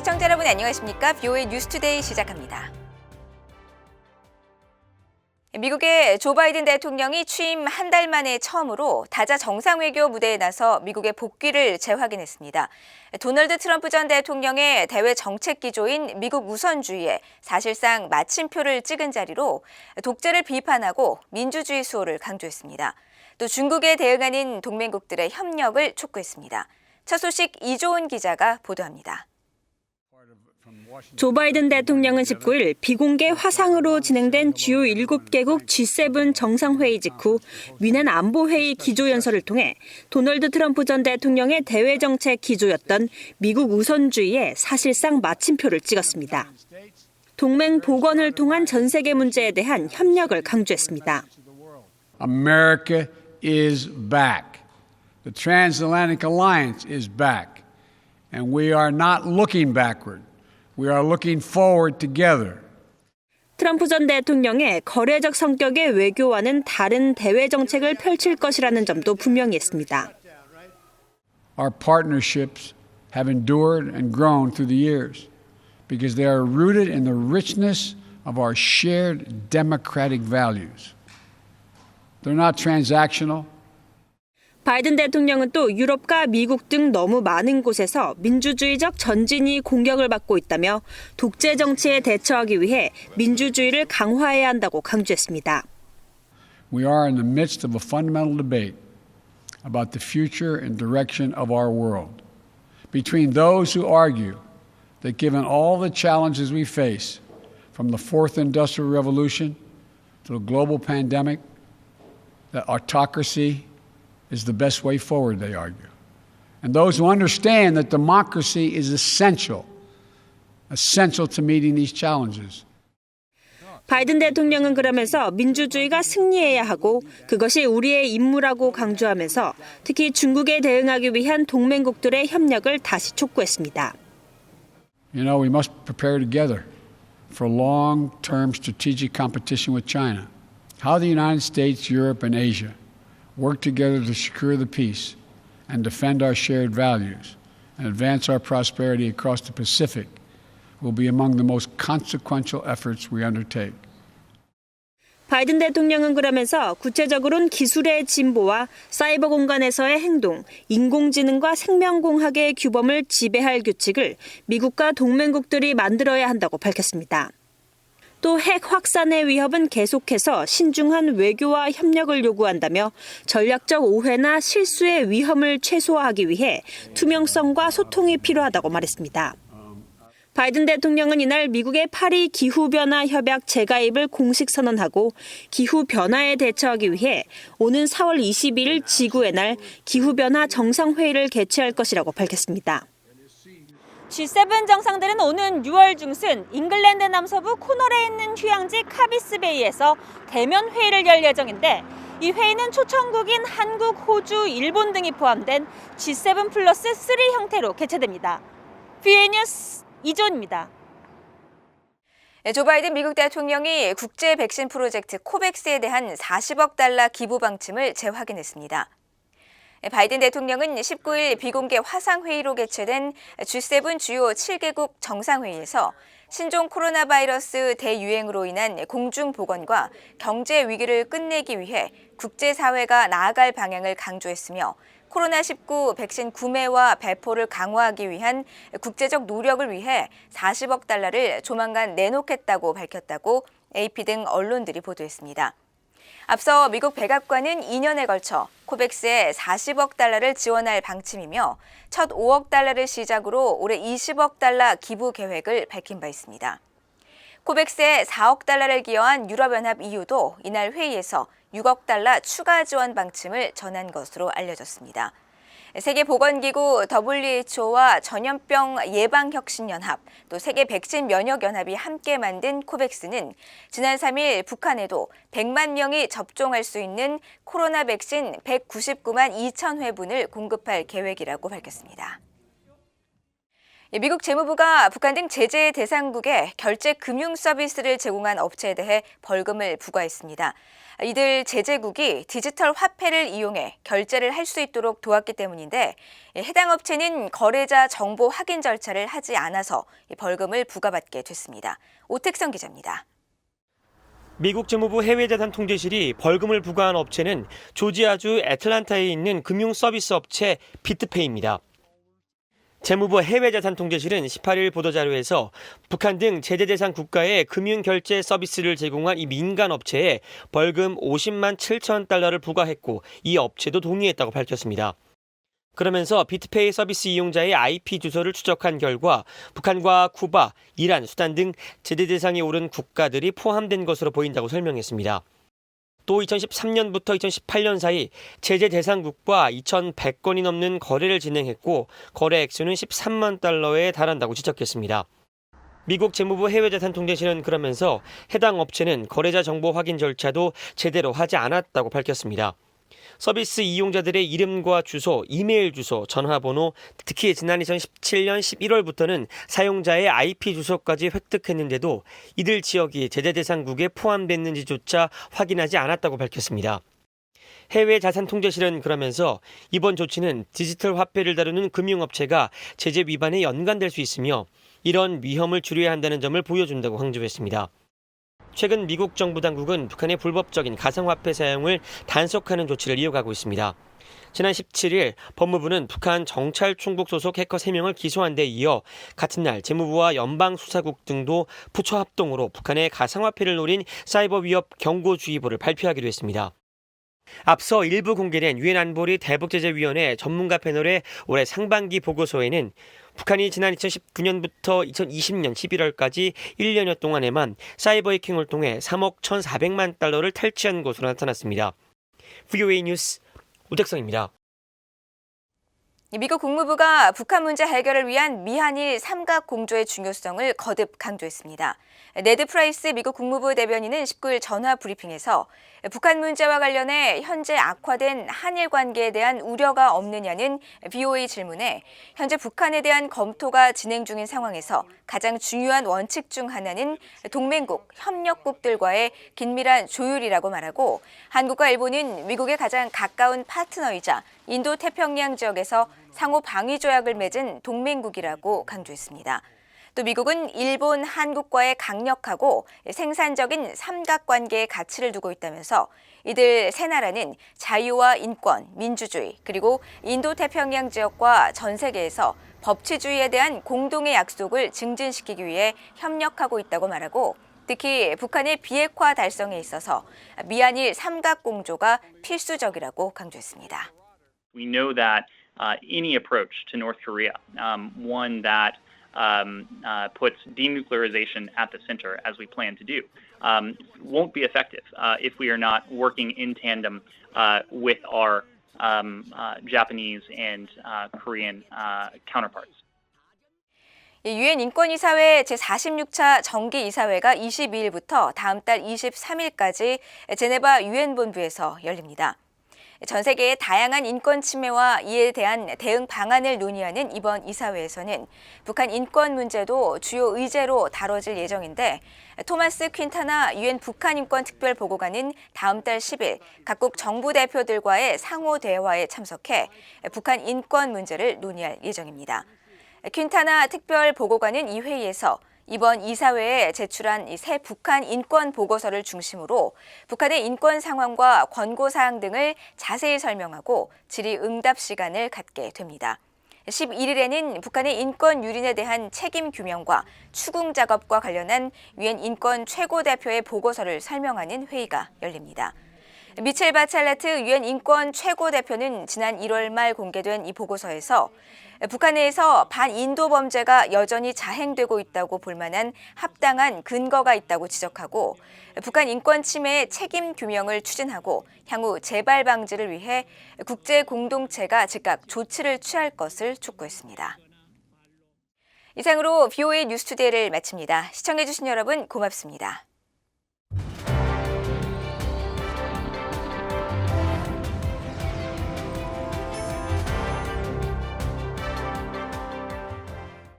시청자 여러분 안녕하십니까? BOA 뉴스투데이 시작합니다. 미국의 조 바이든 대통령이 취임 한 달 만에 처음으로 다자 정상외교 무대에 나서 미국의 복귀를 재확인했습니다. 도널드 트럼프 전 대통령의 대외 정책 기조인 미국 우선주의에 사실상 마침표를 찍은 자리로 독재를 비판하고 민주주의 수호를 강조했습니다. 또 중국에 대응하는 동맹국들의 협력을 촉구했습니다. 첫 소식 이조은 기자가 보도합니다. 조 바이든 대통령은 19일 비공개 화상으로 진행된 주요 7개국 G7 정상회의 직후 위넨 안보회의 기조연설을 통해 도널드 트럼프 전 대통령의 대외정책 기조였던 미국 우선주의에 사실상 마침표를 찍었습니다. 동맹 복원을 통한 전 세계 문제에 대한 협력을 강조했습니다. America is back. The transatlantic alliance is back. And we are not looking backward. We are looking forward together. 트럼프 전 대통령의 거래적 성격의 외교와는 다른 대외 정책을 펼칠 것이라는 점도 분명히 했습니다. Our partnerships have endured and grown through the years because they are rooted in the richness of our shared democratic values. They're not transactional. 바이든 대통령은 또 유럽과 미국 등 너무 많은 곳에서 민주주의적 전진이 공격을 받고 있다며 독재 정치에 대처하기 위해 민주주의를 강화해야 한다고 강조했습니다. We are in the midst of a fundamental debate about the future and direction of our world. Between those who argue that given all the challenges we face, from the fourth industrial revolution to the global pandemic, that autocracy is the best way forward, they argue. And those who understand that democracy is essential to meeting these challenges. 바이든 대통령은 그러면서 민주주의가 승리해야 하고 그것이 우리의 임무라고 강조하면서 특히 중국에 대응하기 위한 동맹국들의 협력을 다시 촉구했습니다. You know, we must prepare together for long-term strategic competition with China. How the United States, Europe, and Asia work together to secure the peace and defend our shared values and advance our prosperity across the Pacific will be among the most consequential efforts we undertake. 바이든 대통령은 그러면서 구체적으로는 기술의 진보와 사이버 공간에서의 행동, 인공지능과 생명공학의 규범을 지배할 규칙을 미국과 동맹국들이 만들어야 한다고 밝혔습니다. 또 핵 확산의 위협은 계속해서 신중한 외교와 협력을 요구한다며 전략적 오해나 실수의 위험을 최소화하기 위해 투명성과 소통이 필요하다고 말했습니다. 바이든 대통령은 이날 미국의 파리 기후변화 협약 재가입을 공식 선언하고 기후변화에 대처하기 위해 오는 4월 22일 지구의 날 기후변화 정상회의를 개최할 것이라고 밝혔습니다. G7 정상들은 오는 6월 중순 잉글랜드 남서부 코널에 있는 휴양지 카비스베이에서 대면 회의를 열 예정인데 이 회의는 초청국인 한국, 호주, 일본 등이 포함된 G7 플러스 3 형태로 개최됩니다. BOA 뉴스 이조은입니다. 조 바이든 미국 대통령이 국제 백신 프로젝트 코백스에 대한 40억 달러 기부 방침을 재확인했습니다. 바이든 대통령은 19일 비공개 화상회의로 개최된 G7 주요 7개국 정상회의에서 신종 코로나 바이러스 대유행으로 인한 공중보건과 경제 위기를 끝내기 위해 국제사회가 나아갈 방향을 강조했으며 코로나19 백신 구매와 배포를 강화하기 위한 국제적 노력을 위해 40억 달러를 조만간 내놓겠다고 밝혔다고 AP 등 언론들이 보도했습니다. 앞서 미국 백악관은 2년에 걸쳐 코백스에 40억 달러를 지원할 방침이며 첫 5억 달러를 시작으로 올해 20억 달러 기부 계획을 밝힌 바 있습니다. 코백스에 4억 달러를 기여한 유럽연합 EU도 이날 회의에서 6억 달러 추가 지원 방침을 전한 것으로 알려졌습니다. 세계보건기구 WHO와 전염병 예방혁신연합, 또 세계백신면역연합이 함께 만든 코백스는 지난 3일 북한에도 100만 명이 접종할 수 있는 코로나 백신 199만 2천 회분을 공급할 계획이라고 밝혔습니다. 미국 재무부가 북한 등 제재 대상국에 결제 금융 서비스를 제공한 업체에 대해 벌금을 부과했습니다. 이들 제재국이 디지털 화폐를 이용해 결제를 할 수 있도록 도왔기 때문인데 해당 업체는 거래자 정보 확인 절차를 하지 않아서 벌금을 부과받게 됐습니다. 오택성 기자입니다. 미국 재무부 해외자산통제실이 벌금을 부과한 업체는 조지아주 애틀란타에 있는 금융 서비스 업체 비트페이입니다. 재무부 해외자산통제실은 18일 보도자료에서 북한 등 제재 대상 국가에 금융결제 서비스를 제공한 이 민간 업체에 벌금 50만 7천 달러를 부과했고 이 업체도 동의했다고 밝혔습니다. 그러면서 비트페이 서비스 이용자의 IP 주소를 추적한 결과 북한과 쿠바, 이란, 수단 등 제재 대상에 오른 국가들이 포함된 것으로 보인다고 설명했습니다. 또 2013년부터 2018년 사이 제재 대상국과 2,100건이 넘는 거래를 진행했고 거래 액수는 13만 달러에 달한다고 지적했습니다. 미국 재무부 해외자산통제실은 그러면서 해당 업체는 거래자 정보 확인 절차도 제대로 하지 않았다고 밝혔습니다. 서비스 이용자들의 이름과 주소, 이메일 주소, 전화번호, 특히 지난 2017년 11월부터는 사용자의 IP 주소까지 획득했는데도 이들 지역이 제재 대상국에 포함됐는지조차 확인하지 않았다고 밝혔습니다. 해외 자산통제실은 그러면서 이번 조치는 디지털 화폐를 다루는 금융업체가 제재 위반에 연관될 수 있으며 이런 위험을 줄여야 한다는 점을 보여준다고 강조했습니다. 최근 미국 정부 당국은 북한의 불법적인 가상화폐 사용을 단속하는 조치를 이어가고 있습니다. 지난 17일 법무부는 북한 정찰총국 소속 해커 3명을 기소한 데 이어 같은 날 재무부와 연방수사국 등도 부처 합동으로 북한의 가상화폐를 노린 사이버 위협 경고주의보를 발표하기로 했습니다. 앞서 일부 공개된 유엔 안보리 대북제재위원회 전문가 패널의 올해 상반기 보고서에는 북한이 지난 2019년부터 2020년 11월까지 1년여 동안에만 사이버 해킹을 통해 3억 1,400만 달러를 탈취한 것으로 나타났습니다. VOA 뉴스 오택성입니다. 미국 국무부가 북한 문제 해결을 위한 미한일 삼각 공조의 중요성을 거듭 강조했습니다. 네드 프라이스 미국 국무부 대변인은 19일 전화 브리핑에서 북한 문제와 관련해 현재 악화된 한일 관계에 대한 우려가 없느냐는 VOA 질문에 현재 북한에 대한 검토가 진행 중인 상황에서 가장 중요한 원칙 중 하나는 동맹국, 협력국들과의 긴밀한 조율이라고 말하고 한국과 일본은 미국의 가장 가까운 파트너이자 인도태평양 지역에서 상호 방위 조약을 맺은 동맹국이라고 강조했습니다. 또 미국은 일본, 한국과의 강력하고 생산적인 삼각관계에 가치를 두고 있다면서 이들 세 나라는 자유와 인권, 민주주의, 그리고 인도태평양 지역과 전 세계에서 법치주의에 대한 공동의 약속을 증진시키기 위해 협력하고 있다고 말하고 특히 북한의 비핵화 달성에 있어서 미한일 삼각공조가 필수적이라고 강조했습니다. We know that any approach to North Korea, one that puts denuclearization at the center, as we plan to do, won't be effective if we are not working in tandem with our Japanese and Korean counterparts. 유엔 인권이사회 제46차 정기이사회가 22일부터 다음 달 23일까지 제네바 유엔 본부에서 열립니다. 전 세계의 다양한 인권 침해와 이에 대한 대응 방안을 논의하는 이번 이사회에서는 북한 인권 문제도 주요 의제로 다뤄질 예정인데 토마스 퀸타나 유엔 북한 인권 특별 보고관은 다음 달 10일 각국 정부 대표들과의 상호 대화에 참석해 북한 인권 문제를 논의할 예정입니다. 퀸타나 특별 보고관은 이 회의에서 이번 이사회에 제출한 새 북한 인권 보고서를 중심으로 북한의 인권 상황과 권고 사항 등을 자세히 설명하고 질의응답 시간을 갖게 됩니다. 11일에는 북한의 인권 유린에 대한 책임 규명과 추궁 작업과 관련한 유엔 인권 최고대표의 보고서를 설명하는 회의가 열립니다. 미첼 바찰레트 유엔 인권 최고대표는 지난 1월 말 공개된 이 보고서에서 북한 내에서 반인도 범죄가 여전히 자행되고 있다고 볼 만한 합당한 근거가 있다고 지적하고 북한 인권 침해의 책임 규명을 추진하고 향후 재발 방지를 위해 국제 공동체가 즉각 조치를 취할 것을 촉구했습니다. 이상으로 VOA 뉴스투데이를 마칩니다. 시청해주신 여러분 고맙습니다.